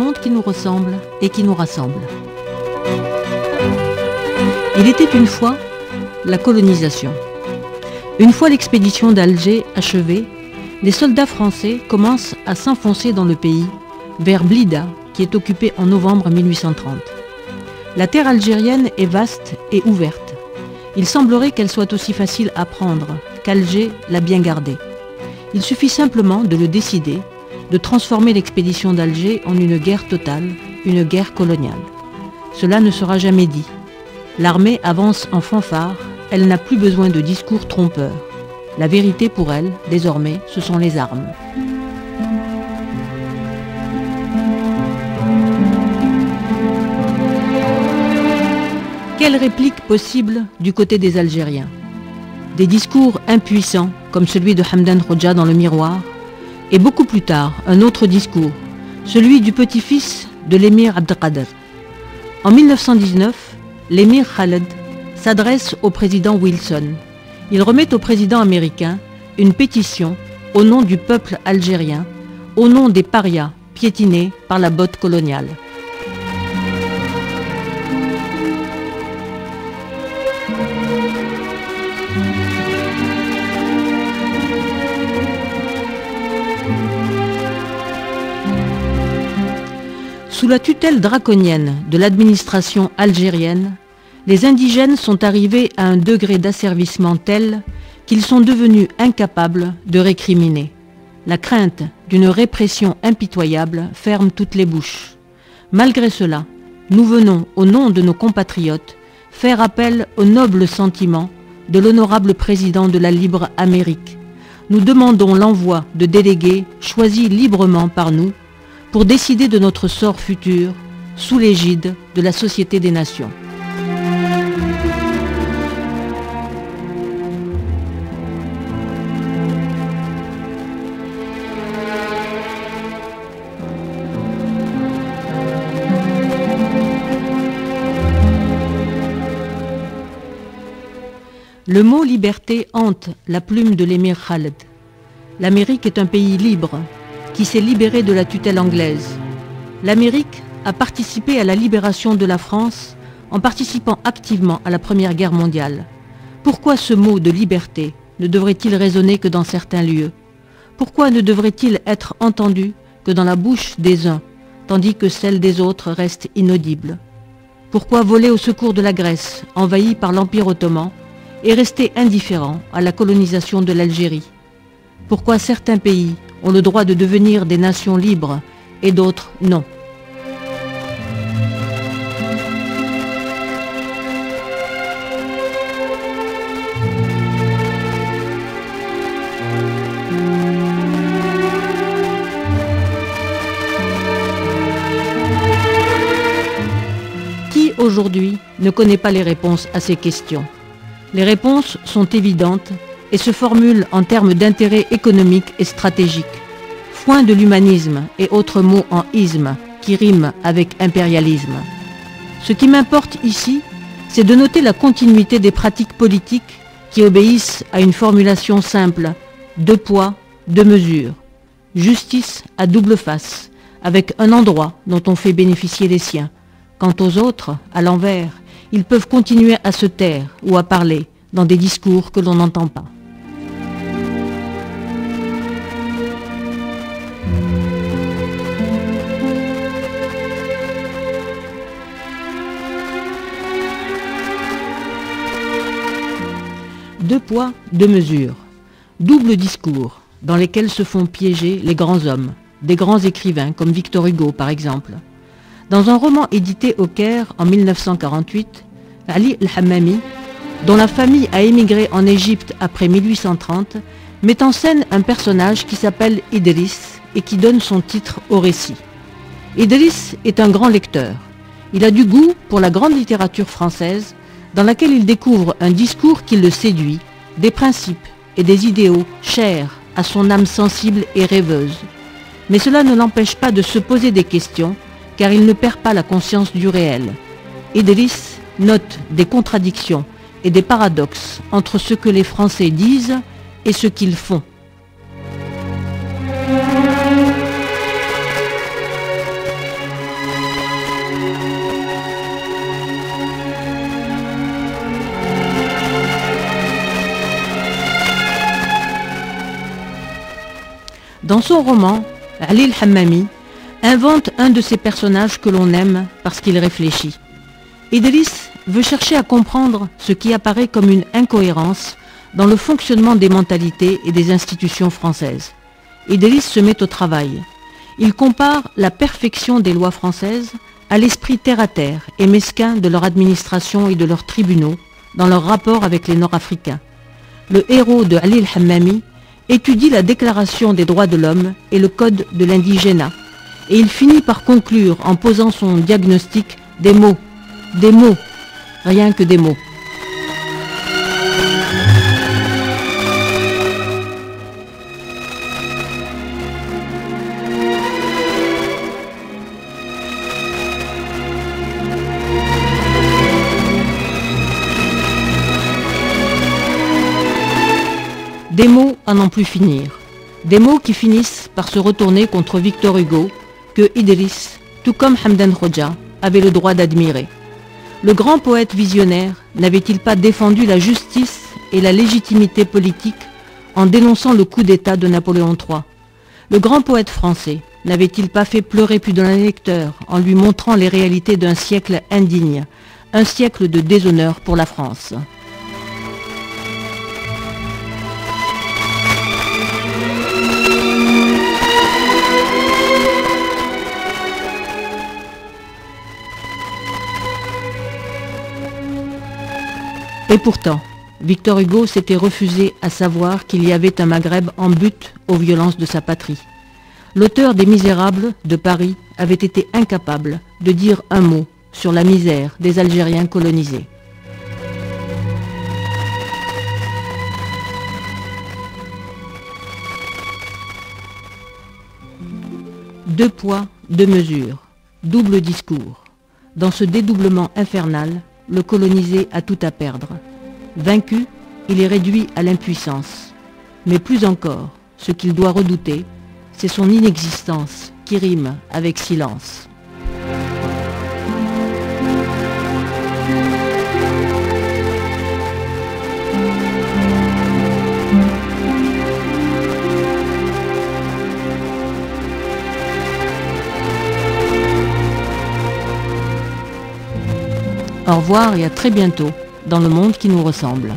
monde qui nous ressemble et qui nous rassemble. Il était une fois la colonisation. Une fois l'expédition d'Alger achevée, les soldats français commencent à s'enfoncer dans le pays, vers Blida, qui est occupée en novembre 1830. La terre algérienne est vaste et ouverte. Il semblerait qu'elle soit aussi facile à prendre qu'Alger l'a bien gardée. Il suffit simplement de le décider, de transformer l'expédition d'Alger en une guerre totale, une guerre coloniale. Cela ne sera jamais dit. L'armée avance en fanfare, elle n'a plus besoin de discours trompeurs. La vérité pour elle, désormais, ce sont les armes. Quelle réplique possible du côté des Algériens? Des discours impuissants, comme celui de Hamdan Khoja dans Le Miroir, et beaucoup plus tard, un autre discours, celui du petit-fils de l'émir Abdelkader. En 1919, l'émir Khaled s'adresse au président Wilson. Il remet au président américain une pétition au nom du peuple algérien, au nom des parias piétinés par la botte coloniale. Sous la tutelle draconienne de l'administration algérienne, les indigènes sont arrivés à un degré d'asservissement tel qu'ils sont devenus incapables de récriminer. La crainte d'une répression impitoyable ferme toutes les bouches. Malgré cela, nous venons, au nom de nos compatriotes, faire appel au noble sentiment de l'honorable président de la libre Amérique. Nous demandons l'envoi de délégués choisis librement par nous pour décider de notre sort futur sous l'égide de la Société des Nations. Le mot liberté hante la plume de l'émir Khaled. L'Amérique est un pays libre, qui s'est libéré de la tutelle anglaise. L'Amérique a participé à la libération de la France en participant activement à la Première Guerre mondiale. Pourquoi ce mot de liberté ne devrait-il résonner que dans certains lieux? Pourquoi ne devrait-il être entendu que dans la bouche des uns, tandis que celle des autres reste inaudible? Pourquoi voler au secours de la Grèce, envahie par l'Empire ottoman, et rester indifférent à la colonisation de l'Algérie? Pourquoi certains pays ont le droit de devenir des nations libres et d'autres non? Qui aujourd'hui ne connaît pas les réponses à ces questions? Les réponses sont évidentes et se formulent en termes d'intérêt économique et stratégique. Foin de l'humanisme et autres mots en isme qui riment avec impérialisme. Ce qui m'importe ici, c'est de noter la continuité des pratiques politiques qui obéissent à une formulation simple: 2 poids, 2 mesures. Justice à double face, avec un endroit dont on fait bénéficier les siens. Quant aux autres, à l'envers, ils peuvent continuer à se taire ou à parler dans des discours que l'on n'entend pas. Deux poids, deux mesures. Double discours dans lesquels se font piéger les grands hommes, des grands écrivains comme Victor Hugo par exemple. Dans un roman édité au Caire en 1948, Ali El-Hammami, dont la famille a émigré en Égypte après 1830, met en scène un personnage qui s'appelle Idriss et qui donne son titre au récit. Idriss est un grand lecteur. Il a du goût pour la grande littérature française, dans laquelle il découvre un discours qui le séduit, des principes et des idéaux chers à son âme sensible et rêveuse. Mais cela ne l'empêche pas de se poser des questions, car il ne perd pas la conscience du réel. Idriss note des contradictions et des paradoxes entre ce que les Français disent et ce qu'ils font. son roman, Ali el-Hammami invente un de ces personnages que l'on aime parce qu'il réfléchit. Idriss veut chercher à comprendre ce qui apparaît comme une incohérence dans le fonctionnement des mentalités et des institutions françaises. Idriss se met au travail. Il compare la perfection des lois françaises à l'esprit terre-à-terre et mesquin de leur administration et de leurs tribunaux dans leur rapport avec les Nord-Africains. Le héros de Ali el-Hammami étudie la Déclaration des droits de l'homme et le Code de l'indigénat, et il finit par conclure en posant son diagnostic des mots, rien que des mots. Des mots à n'en plus finir. Des mots qui finissent par se retourner contre Victor Hugo, que Idriss, tout comme Hamdan Khoja, avait le droit d'admirer. Le grand poète visionnaire n'avait-il pas défendu la justice et la légitimité politique en dénonçant le coup d'État de Napoléon III? Le grand poète français n'avait-il pas fait pleurer plus d'un lecteur en lui montrant les réalités d'un siècle indigne, un siècle de déshonneur pour la France? Et pourtant, Victor Hugo s'était refusé à savoir qu'il y avait un Maghreb en butte aux violences de sa patrie. L'auteur des Misérables de Paris avait été incapable de dire un mot sur la misère des Algériens colonisés. Deux poids, deux mesures, double discours. Dans ce dédoublement infernal, le colonisé a tout à perdre. Vaincu, il est réduit à l'impuissance. Mais plus encore, ce qu'il doit redouter, c'est son inexistence qui rime avec silence. Au revoir et à très bientôt dans le monde qui nous ressemble.